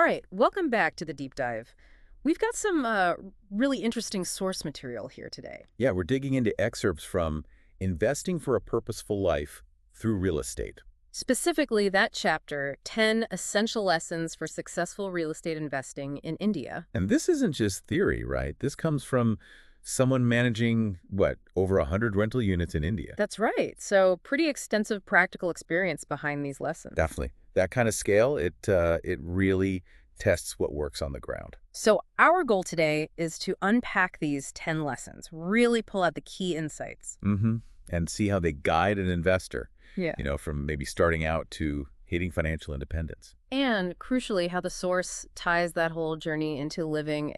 All right, welcome back to the deep dive. We've got some really interesting source material here today. Yeah, we're digging into excerpts from Investing for a Purposeful Life Through Real Estate. Specifically, that chapter, 10 Essential Lessons for Successful Real Estate Investing in India. And this isn't just theory, right? This comes from someone managing, what, over 100 rental units in India. That's right. So pretty extensive practical experience behind these lessons. Definitely. That kind of scale, it really tests what works on the ground. So our goal today is to unpack these 10 lessons, really pull out the key insights. And see how they guide an investor, Yeah. from maybe starting out to hitting financial independence. And crucially, how the source ties that whole journey into living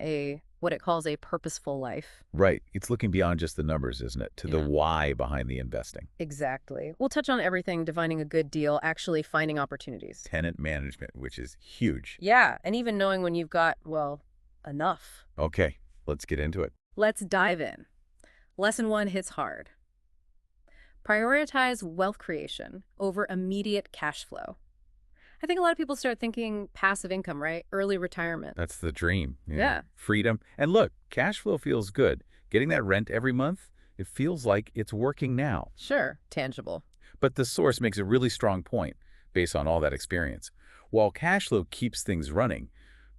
what it calls a purposeful life. Right. It's looking beyond just the numbers, isn't it? To the Yeah. why behind the investing. Exactly. We'll touch on everything, defining a good deal, actually finding opportunities. Tenant management, which is huge. Yeah, and even knowing when you've got, well, enough. Okay, let's get into it. Let's dive in. Lesson 1 hits hard. Prioritize wealth creation over immediate cash flow. I think a lot of people start thinking passive income, right? Early retirement. That's the dream. Yeah. Freedom. And look, cash flow feels good. Getting that rent every month, it feels like it's working now. Sure, tangible. But the source makes a really strong point based on all that experience. While cash flow keeps things running,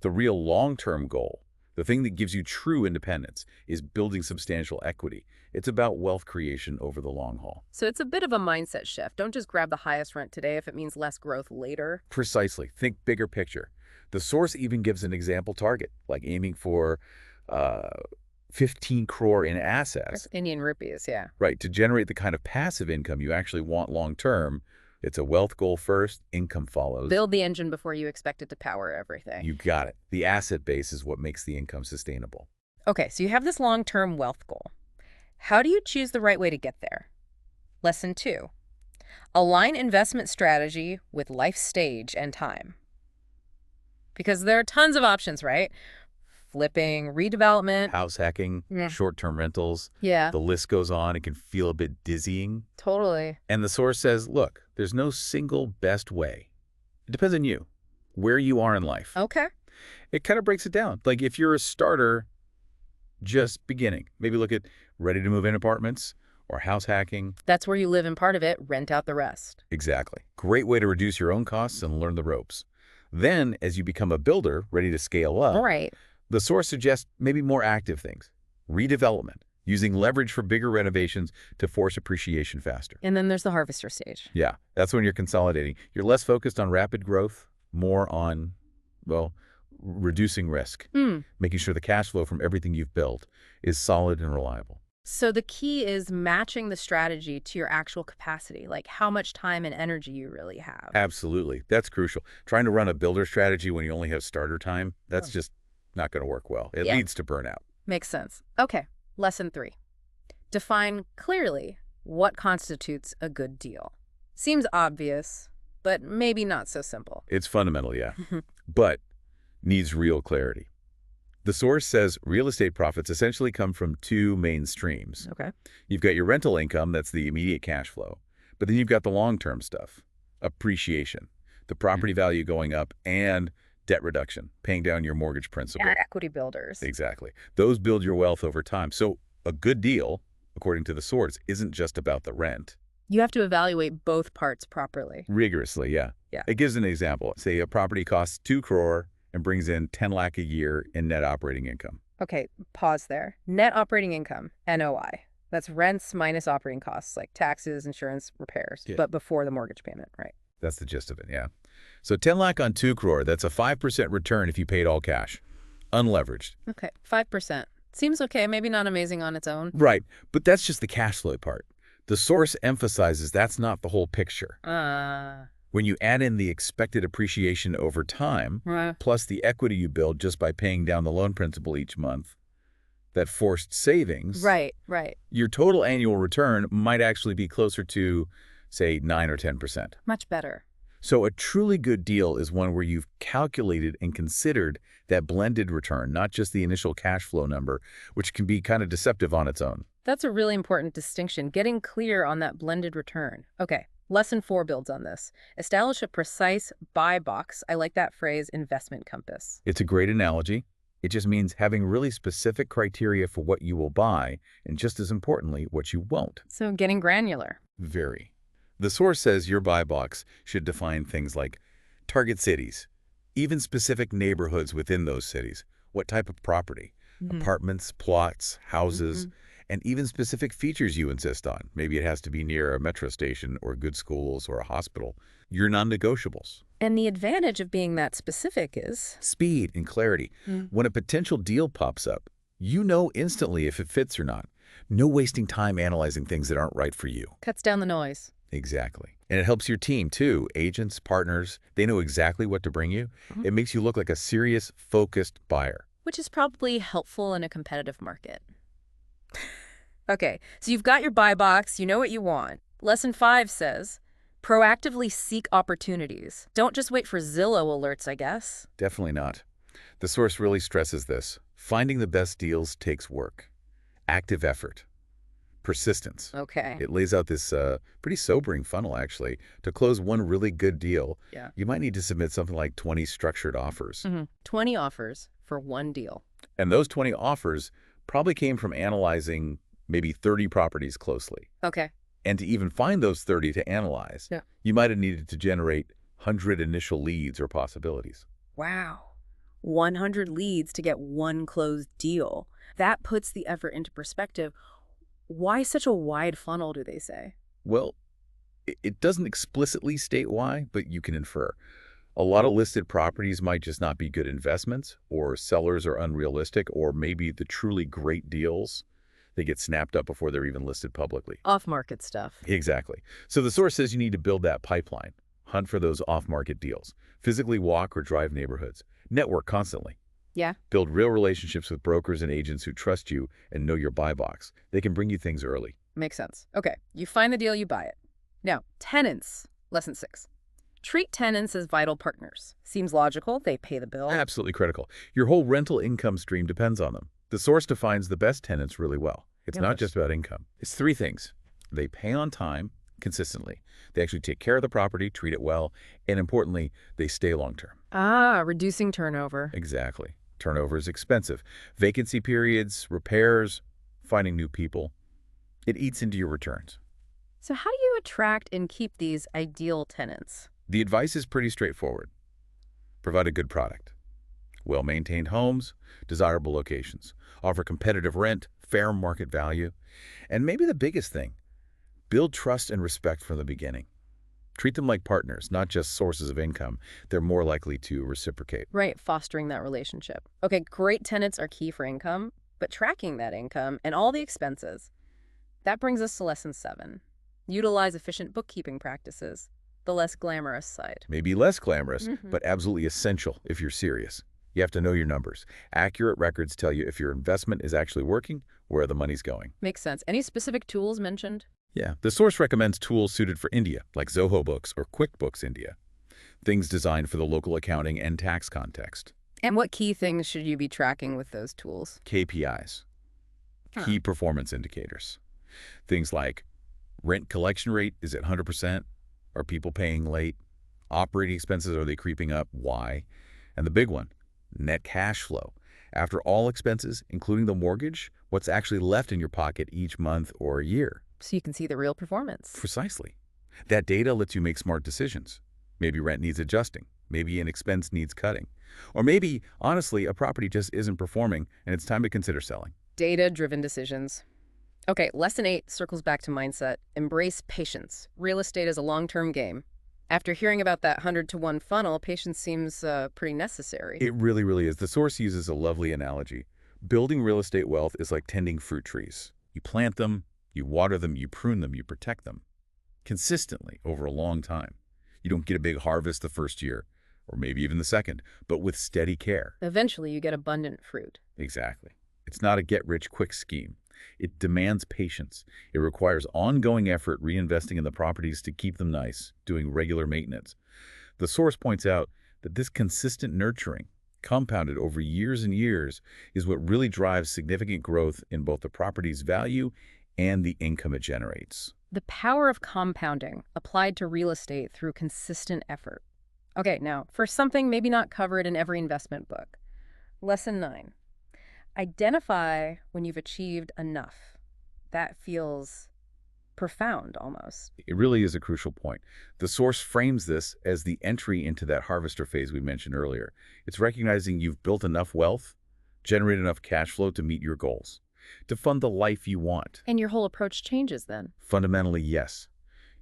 the real long-term goal, the thing that gives you true independence, is building substantial equity. It's about wealth creation over the long haul. So it's a bit of a mindset shift. Don't just grab the highest rent today if it means less growth later. Precisely. Think bigger picture. The source even gives an example target, like aiming for 15 crore in assets. Indian rupees, yeah. Right, to generate the kind of passive income you actually want long-term. It's a wealth goal first, income follows. Build the engine before you expect it to power everything. You got it. The asset base is what makes the income sustainable. Okay, so you have this long-term wealth goal. How do you choose the right way to get there? Lesson 2. Align investment strategy with life stage and time. Because there are tons of options, right? Flipping, redevelopment. House hacking, short-term rentals, Yeah, the list goes on. It can feel a bit dizzying. totally. And the source says, look, there's no single best way. It depends on you, where you are in life. Okay. It kind of breaks it down. Like if you're a starter just beginning, maybe look at ready-to-move-in apartments or house hacking. That's where you live in part of it, rent out the rest. Exactly. Great way to reduce your own costs and learn the ropes. Then, as you become a builder ready to scale up, Right. the source suggests maybe more active things. Redevelopment, using leverage for bigger renovations to force appreciation faster. And then there's the harvester stage. Yeah, that's when you're consolidating. You're less focused on rapid growth, more on, well, reducing risk, making sure the cash flow from everything you've built is solid and reliable. So the key is matching the strategy to your actual capacity, like how much time and energy you really have. Absolutely. That's crucial. Trying to run a builder strategy when you only have starter time, that's just not going to work well. It Yeah. leads to burnout. Makes sense. Okay, lesson 3. Define clearly what constitutes a good deal. Seems obvious, but maybe not so simple. It's fundamental, yeah, but needs real clarity. The source says real estate profits essentially come from two main streams. Okay. You've got your rental income, that's the immediate cash flow, but then you've got the long-term stuff, appreciation, the property value going up, and debt reduction, paying down your mortgage principal. And equity builders. Exactly. Those build your wealth over time. So a good deal, according to the source, isn't just about the rent. You have to evaluate both parts properly. Rigorously, yeah. Yeah. It gives an example. Say a property costs 2 crore and brings in 10 lakh a year in net operating income. Okay, pause there. Net operating income, NOI. That's rents minus operating costs like taxes, insurance, repairs, Yeah. but before the mortgage payment, right? That's the gist of it, yeah. So 10 lakh on 2 crore, that's a 5% return if you paid all cash, unleveraged. Okay, 5%. Seems okay, maybe not amazing on its own. Right, but that's just the cash flow part. The source emphasizes that's not the whole picture. When you add in the expected appreciation over time, plus the equity you build just by paying down the loan principal each month, that forced savings, right. your total annual return might actually be closer to, say, 9 or 10%. Much better. So a truly good deal is one where you've calculated and considered that blended return, not just the initial cash flow number, which can be kind of deceptive on its own. That's a really important distinction, getting clear on that blended return. Okay, Lesson 4 builds on this. Establish a precise buy box. I like that phrase, investment compass. It's a great analogy. It just means having really specific criteria for what you will buy, and just as importantly, what you won't. So getting granular. Very. The source says your buy box should define things like target cities, even specific neighborhoods within those cities, what type of property, apartments, plots, houses, and even specific features you insist on. Maybe it has to be near a metro station or good schools or a hospital. Your non-negotiables. And the advantage of being that specific is? Speed and clarity. When a potential deal pops up, you know instantly if it fits or not. No wasting time analyzing things that aren't right for you. Cuts down the noise. Exactly. And it helps your team too. Agents, partners, they know exactly what to bring you. It makes you look like a serious, focused buyer. Which is probably helpful in a competitive market. Okay, so you've got your buy box, you know what you want. Lesson 5 says, proactively seek opportunities. Don't just wait for Zillow alerts, I guess. Definitely not. The source really stresses this. Finding the best deals takes work, active effort, persistence. Okay. It lays out this pretty sobering funnel, actually. To close one really good deal, you might need to submit something like 20 structured offers. 20 offers for one deal. And those 20 offers probably came from analyzing maybe 30 properties closely. Okay. And to even find those 30 to analyze, you might have needed to generate 100 initial leads or possibilities. Wow. 100 leads to get one closed deal. That puts the effort into perspective. Why such a wide funnel, do they say? Well, it doesn't explicitly state why, but you can infer. A lot of listed properties might just not be good investments, or sellers are unrealistic, or maybe the truly great deals, they get snapped up before they're even listed publicly. Off-market stuff. Exactly. So the source says you need to build that pipeline, hunt for those off-market deals, physically walk or drive neighborhoods, network constantly. Yeah. Build real relationships with brokers and agents who trust you and know your buy box. They can bring you things early. Makes sense. Okay, you find the deal, you buy it. Now, tenants. Lesson 6. Treat tenants as vital partners. Seems logical. They pay the bill. Absolutely critical. Your whole rental income stream depends on them. The source defines the best tenants really well. It's not just about income. It's 3 things. They pay on time consistently. They actually take care of the property, treat it well, and importantly, they stay long-term. Ah, reducing turnover. Exactly. Turnover is expensive. Vacancy periods, repairs, finding new people. It eats into your returns. So how do you attract and keep these ideal tenants? The advice is pretty straightforward. Provide a good product. Well-maintained homes, desirable locations. Offer competitive rent, fair market value. And maybe the biggest thing, build trust and respect from the beginning. Treat them like partners, not just sources of income. They're more likely to reciprocate. Right, fostering that relationship. Okay, great tenants are key for income, but tracking that income and all the expenses. That brings us to lesson 7. Utilize efficient bookkeeping practices, the less glamorous side. Maybe less glamorous, but absolutely essential if you're serious. You have to know your numbers. Accurate records tell you if your investment is actually working, where the money's going. Makes sense. Any specific tools mentioned? Yeah, the source recommends tools suited for India, like Zoho Books or QuickBooks India. Things designed for the local accounting and tax context. And what key things should you be tracking with those tools? KPIs, key performance indicators. Things like rent collection rate, is it 100%? Are people paying late? Operating expenses, are they creeping up? Why? And the big one, net cash flow. After all expenses, including the mortgage, what's actually left in your pocket each month or a year? So you can see the real performance. Precisely. That data lets you make smart decisions. Maybe rent needs adjusting. Maybe an expense needs cutting. Or maybe, honestly, a property just isn't performing and it's time to consider selling. Data-driven decisions. Okay, lesson 8 circles back to mindset. Embrace patience. Real estate is a long-term game. After hearing about that 100-to-1 funnel, patience seems pretty necessary. It really, really is. The source uses a lovely analogy. Building real estate wealth is like tending fruit trees. You plant them, you water them, you prune them, you protect them. Consistently over a long time. You don't get a big harvest the first year, or maybe even the second, but with steady care. Eventually, you get abundant fruit. Exactly. It's not a get-rich-quick scheme. It demands patience. It requires ongoing effort reinvesting in the properties to keep them nice, doing regular maintenance. The source points out that this consistent nurturing, compounded over years and years, is what really drives significant growth in both the property's value and the income it generates. The power of compounding applied to real estate through consistent effort. Okay, now, for something maybe not covered in every investment book. Lesson 9. Identify when you've achieved enough. That feels profound, almost. It really is a crucial point. The source frames this as the entry into that harvester phase we mentioned earlier. It's recognizing you've built enough wealth, generated enough cash flow to meet your goals, to fund the life you want. And your whole approach changes then? Fundamentally, yes.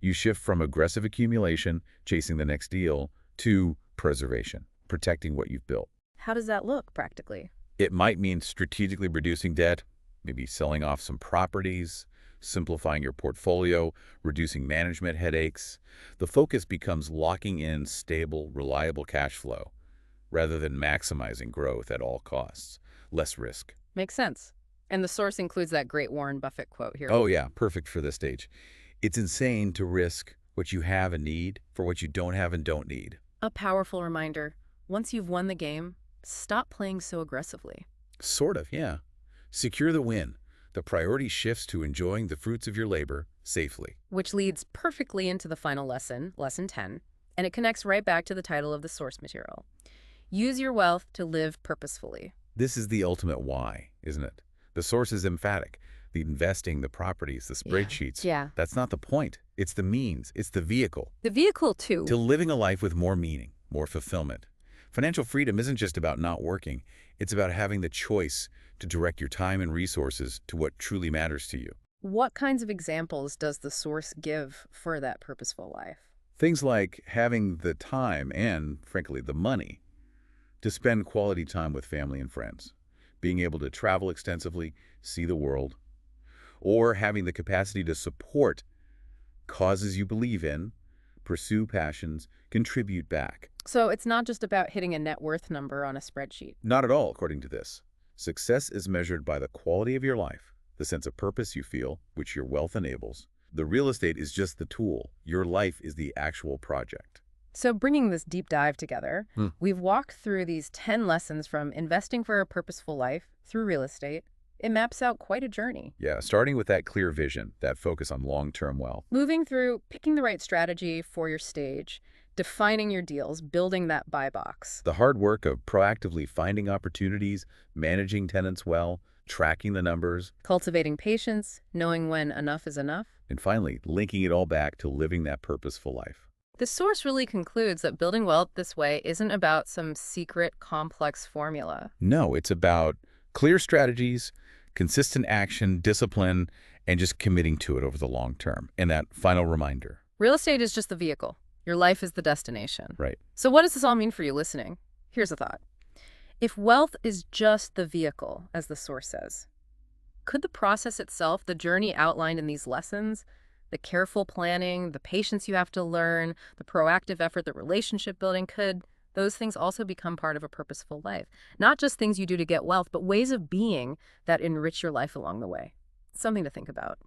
You shift from aggressive accumulation, chasing the next deal, to preservation, protecting what you've built. How does that look practically? It might mean strategically reducing debt, maybe selling off some properties, simplifying your portfolio, reducing management headaches. The focus becomes locking in stable, reliable cash flow rather than maximizing growth at all costs. Less risk. Makes sense. And the source includes that great Warren Buffett quote here. Oh yeah, perfect for this stage. It's insane to risk what you have and need for what you don't have and don't need. A powerful reminder. Once you've won the game, stop playing so aggressively. Sort of, yeah. Secure the win. The priority shifts to enjoying the fruits of your labor safely. Which leads perfectly into the final lesson, lesson 10, and it connects right back to the title of the source material. Use your wealth to live purposefully. This is the ultimate why, isn't it? The source is emphatic. The investing, the properties, the spreadsheets. Yeah. That's not the point. It's the means. It's the vehicle. The vehicle, too. To living a life with more meaning, more fulfillment. Financial freedom isn't just about not working. It's about having the choice to direct your time and resources to what truly matters to you. What kinds of examples does the source give for that purposeful life? Things like having the time and, frankly, the money to spend quality time with family and friends, being able to travel extensively, see the world, or having the capacity to support causes you believe in, pursue passions, contribute back. So it's not just about hitting a net worth number on a spreadsheet. Not at all, according to this. Success is measured by the quality of your life, the sense of purpose you feel, which your wealth enables. The real estate is just the tool. Your life is the actual project. So bringing this deep dive together, we've walked through these 10 lessons from investing for a purposeful life through real estate. It maps out quite a journey. Yeah, starting with that clear vision, that focus on long-term wealth. Moving through picking the right strategy for your stage, defining your deals, building that buy box. The hard work of proactively finding opportunities, managing tenants well, tracking the numbers. Cultivating patience, knowing when enough is enough. And finally, linking it all back to living that purposeful life. The source really concludes that building wealth this way isn't about some secret, complex formula. No, it's about clear strategies, consistent action, discipline, and just committing to it over the long term. And that final reminder. Real estate is just the vehicle. Your life is the destination. Right. So what does this all mean for you listening? Here's a thought. If wealth is just the vehicle, as the source says, could the process itself, the journey outlined in these lessons, the careful planning, the patience you have to learn, the proactive effort, the relationship building, could those things also become part of a purposeful life? Not just things you do to get wealth, but ways of being that enrich your life along the way. Something to think about.